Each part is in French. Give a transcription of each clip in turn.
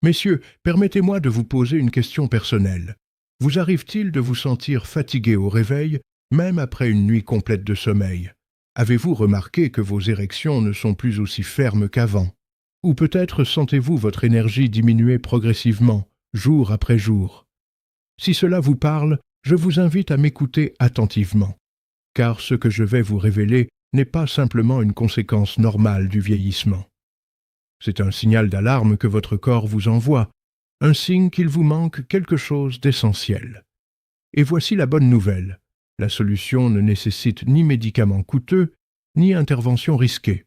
Messieurs, permettez-moi de vous poser une question personnelle. Vous arrive-t-il de vous sentir fatigué au réveil, même après une nuit complète de sommeil? Avez-vous remarqué que vos érections ne sont plus aussi fermes qu'avant? Ou peut-être sentez-vous votre énergie diminuer progressivement, jour après jour? Si cela vous parle, je vous invite à m'écouter attentivement, car ce que je vais vous révéler n'est pas simplement une conséquence normale du vieillissement. C'est un signal d'alarme que votre corps vous envoie, un signe qu'il vous manque quelque chose d'essentiel. Et voici la bonne nouvelle. La solution ne nécessite ni médicaments coûteux, ni intervention risquée.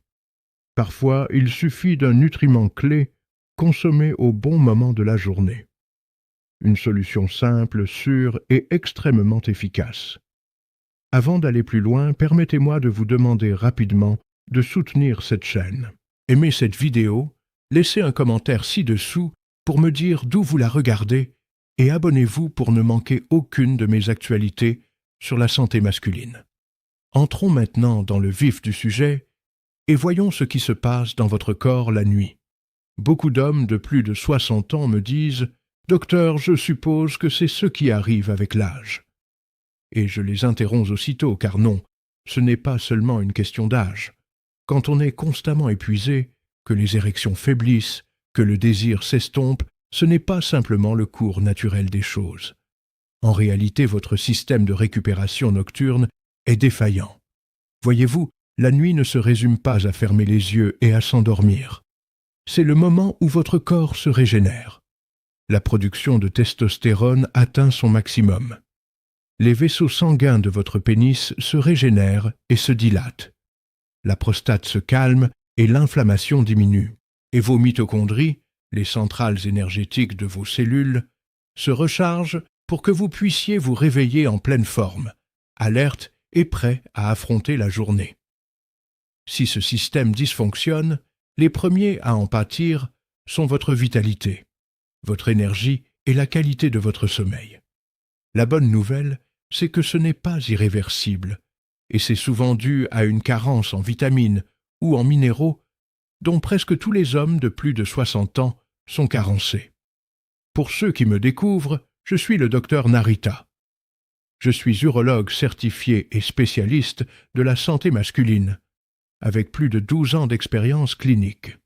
Parfois, il suffit d'un nutriment clé consommé au bon moment de la journée. Une solution simple, sûre et extrêmement efficace. Avant d'aller plus loin, permettez-moi de vous demander rapidement de soutenir cette chaîne. Aimez cette vidéo, laissez un commentaire ci-dessous pour me dire d'où vous la regardez et abonnez-vous pour ne manquer aucune de mes actualités sur la santé masculine. Entrons maintenant dans le vif du sujet et voyons ce qui se passe dans votre corps la nuit. Beaucoup d'hommes de plus de 60 ans me disent « Docteur, je suppose que c'est ce qui arrive avec l'âge. » Et je les interromps aussitôt, car non, ce n'est pas seulement une question d'âge. Quand on est constamment épuisé, que les érections faiblissent, que le désir s'estompe, ce n'est pas simplement le cours naturel des choses. En réalité, votre système de récupération nocturne est défaillant. Voyez-vous, la nuit ne se résume pas à fermer les yeux et à s'endormir. C'est le moment où votre corps se régénère. La production de testostérone atteint son maximum. Les vaisseaux sanguins de votre pénis se régénèrent et se dilatent. La prostate se calme et l'inflammation diminue. Et vos mitochondries, les centrales énergétiques de vos cellules, se rechargent pour que vous puissiez vous réveiller en pleine forme, alerte et prêt à affronter la journée. Si ce système dysfonctionne, les premiers à en pâtir sont votre vitalité, votre énergie et la qualité de votre sommeil. La bonne nouvelle, c'est que ce n'est pas irréversible, et c'est souvent dû à une carence en vitamines ou en minéraux dont presque tous les hommes de plus de 60 ans sont carencés. Pour ceux qui me découvrent, je suis le docteur Narita. Je suis urologue certifié et spécialiste de la santé masculine, avec plus de 12 ans d'expérience clinique.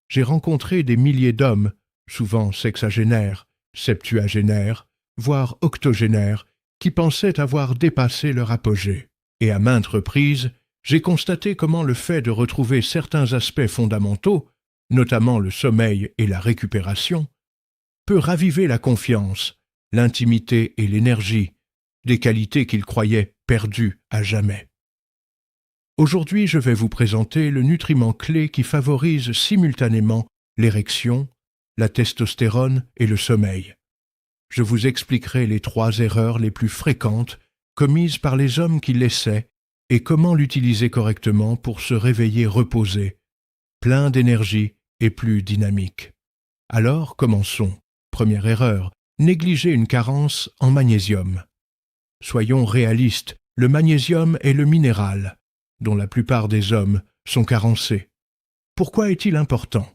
J'ai rencontré des milliers d'hommes, souvent sexagénaires, septuagénaires, voire octogénaires, qui pensaient avoir dépassé leur apogée. Et à maintes reprises, j'ai constaté comment le fait de retrouver certains aspects fondamentaux, notamment le sommeil et la récupération, peut raviver la confiance, l'intimité et l'énergie, des qualités qu'ils croyaient perdues à jamais. Aujourd'hui, je vais vous présenter le nutriment clé qui favorise simultanément l'érection, la testostérone et le sommeil. Je vous expliquerai les 3 erreurs les plus fréquentes commises par les hommes qui l'essaient et comment l'utiliser correctement pour se réveiller reposé, plein d'énergie et plus dynamique. Alors, commençons. Première erreur, négliger une carence en magnésium. Soyons réalistes, le magnésium est le minéral dont la plupart des hommes sont carencés. Pourquoi est-il important?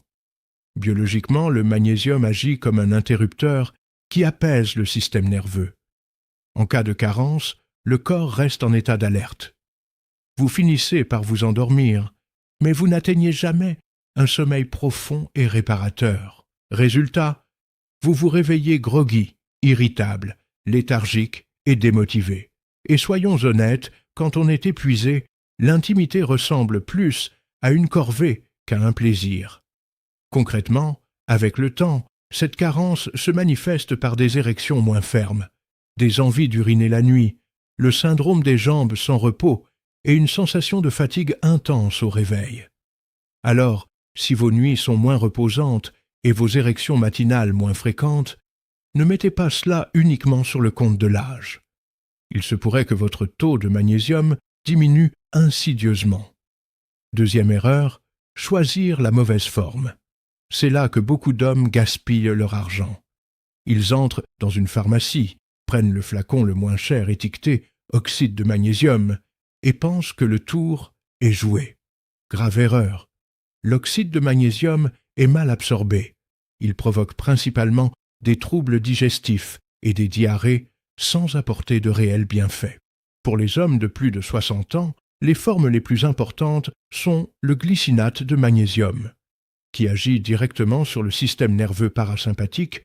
Biologiquement, le magnésium agit comme un interrupteur qui apaise le système nerveux. En cas de carence, le corps reste en état d'alerte. Vous finissez par vous endormir, mais vous n'atteignez jamais un sommeil profond et réparateur. Résultat, vous vous réveillez groggy, irritable, léthargique et démotivé. Et soyons honnêtes, quand on est épuisé, l'intimité ressemble plus à une corvée qu'à un plaisir. Concrètement, avec le temps, cette carence se manifeste par des érections moins fermes, des envies d'uriner la nuit, le syndrome des jambes sans repos et une sensation de fatigue intense au réveil. Alors, si vos nuits sont moins reposantes et vos érections matinales moins fréquentes, ne mettez pas cela uniquement sur le compte de l'âge. Il se pourrait que votre taux de magnésium diminue insidieusement. Deuxième erreur, choisir la mauvaise forme. C'est là que beaucoup d'hommes gaspillent leur argent. Ils entrent dans une pharmacie, prennent le flacon le moins cher étiqueté « oxyde de magnésium » et pensent que le tour est joué. Grave erreur. L'oxyde de magnésium est mal absorbé. Il provoque principalement des troubles digestifs et des diarrhées sans apporter de réels bienfaits. Pour les hommes de plus de 60 ans, les formes les plus importantes sont le glycinate de magnésium, qui agit directement sur le système nerveux parasympathique,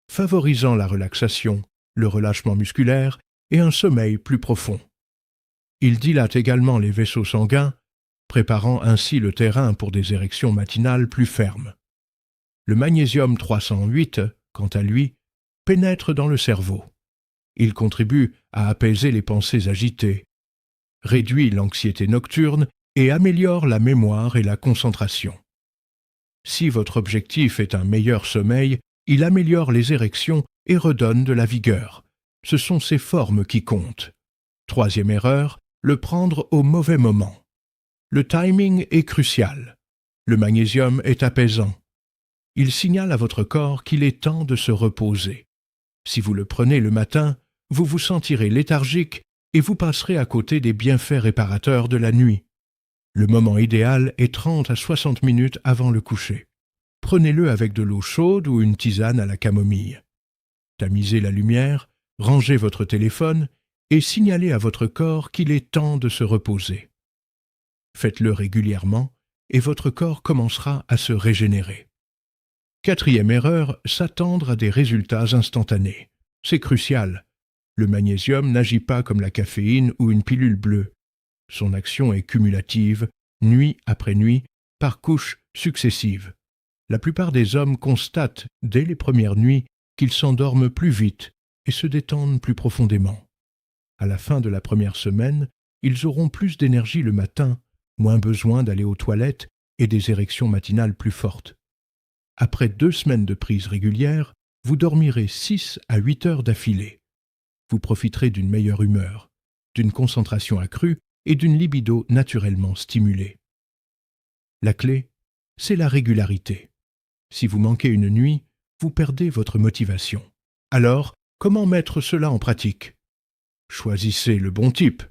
favorisant la relaxation, le relâchement musculaire et un sommeil plus profond. Il dilate également les vaisseaux sanguins, préparant ainsi le terrain pour des érections matinales plus fermes. Le magnésium 308, quant à lui, pénètre dans le cerveau. Il contribue à apaiser les pensées agitées, réduit l'anxiété nocturne et améliore la mémoire et la concentration. Si votre objectif est un meilleur sommeil, il améliore les érections et redonne de la vigueur. Ce sont ces formes qui comptent. Troisième erreur, le prendre au mauvais moment. Le timing est crucial. Le magnésium est apaisant. Il signale à votre corps qu'il est temps de se reposer. Si vous le prenez le matin, vous vous sentirez léthargique et vous passerez à côté des bienfaits réparateurs de la nuit. Le moment idéal est 30 à 60 minutes avant le coucher. Prenez-le avec de l'eau chaude ou une tisane à la camomille. Tamisez la lumière, rangez votre téléphone et signalez à votre corps qu'il est temps de se reposer. Faites-le régulièrement et votre corps commencera à se régénérer. Quatrième erreur, s'attendre à des résultats instantanés. C'est crucial. Le magnésium n'agit pas comme la caféine ou une pilule bleue. Son action est cumulative, nuit après nuit, par couches successives. La plupart des hommes constatent, dès les premières nuits, qu'ils s'endorment plus vite et se détendent plus profondément. À la fin de la première semaine, ils auront plus d'énergie le matin, moins besoin d'aller aux toilettes et des érections matinales plus fortes. Après 2 semaines de prise régulière, vous dormirez 6 à 8 heures d'affilée. Vous profiterez d'une meilleure humeur, d'une concentration accrue et d'une libido naturellement stimulée. La clé, c'est la régularité. Si vous manquez une nuit, vous perdez votre motivation. Alors, comment mettre cela en pratique? Choisissez le bon type.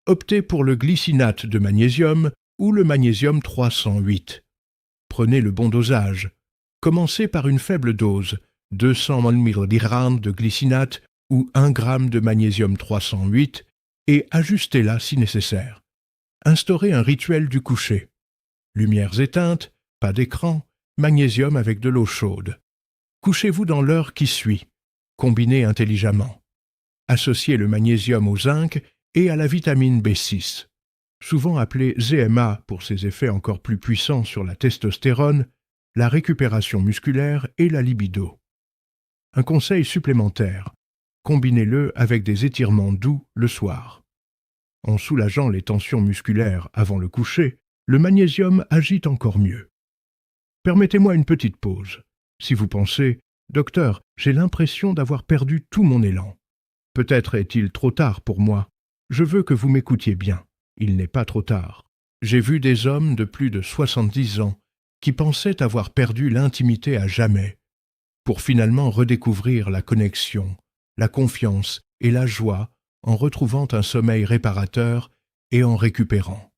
Optez pour le glycinate de magnésium ou le magnésium 308. Prenez le bon dosage. Commencez par une faible dose, 200 mg de glycinate ou 1 g de magnésium 308, et ajustez-la si nécessaire. Instaurez un rituel du coucher. Lumières éteintes, pas d'écran, magnésium avec de l'eau chaude. Couchez-vous dans l'heure qui suit. Combinez intelligemment. Associez le magnésium au zinc et à la vitamine B6. Souvent appelée ZMA pour ses effets encore plus puissants sur la testostérone, la récupération musculaire et la libido. Un conseil supplémentaire, combinez-le avec des étirements doux le soir. En soulageant les tensions musculaires avant le coucher, le magnésium agit encore mieux. Permettez-moi une petite pause. Si vous pensez « Docteur, j'ai l'impression d'avoir perdu tout mon élan. Peut-être est-il trop tard pour moi. Je veux que vous m'écoutiez bien. Il n'est pas trop tard. J'ai vu des hommes de plus de 70 ans qui pensaient avoir perdu l'intimité à jamais, pour finalement redécouvrir la connexion, la confiance et la joie en retrouvant un sommeil réparateur et en récupérant.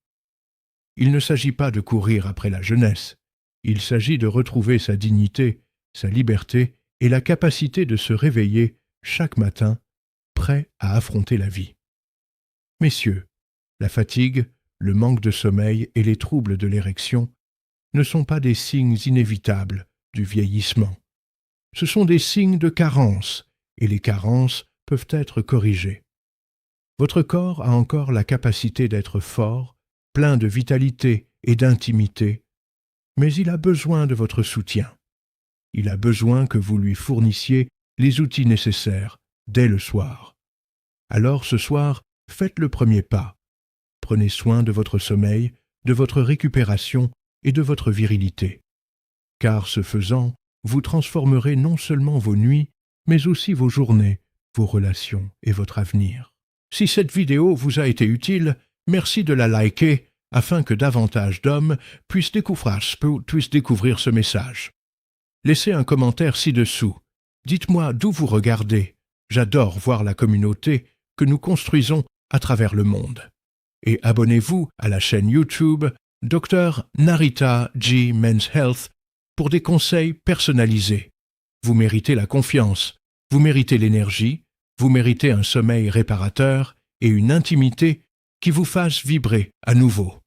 Il ne s'agit pas de courir après la jeunesse, il s'agit de retrouver sa dignité, sa liberté et la capacité de se réveiller chaque matin, prêt à affronter la vie. Messieurs, la fatigue, le manque de sommeil et les troubles de l'érection ne sont pas des signes inévitables du vieillissement. Ce sont des signes de carence, et les carences peuvent être corrigées. Votre corps a encore la capacité d'être fort, plein de vitalité et d'intimité, mais il a besoin de votre soutien. Il a besoin que vous lui fournissiez les outils nécessaires dès le soir. Alors ce soir, faites le premier pas. Prenez soin de votre sommeil, de votre récupération et de votre virilité. Car ce faisant, vous transformerez non seulement vos nuits, mais aussi vos journées, vos relations et votre avenir. Si cette vidéo vous a été utile, merci de la liker afin que davantage d'hommes puissent découvrir ce message. Laissez un commentaire ci-dessous. Dites-moi d'où vous regardez. J'adore voir la communauté que nous construisons à travers le monde. Et abonnez-vous à la chaîne YouTube Dr Narita G Men's Health pour des conseils personnalisés. Vous méritez la confiance, vous méritez l'énergie, vous méritez un sommeil réparateur et une intimité qui vous fasse vibrer à nouveau.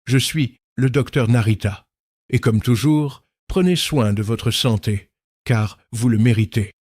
Je suis le docteur Narita, et comme toujours, prenez soin de votre santé, car vous le méritez.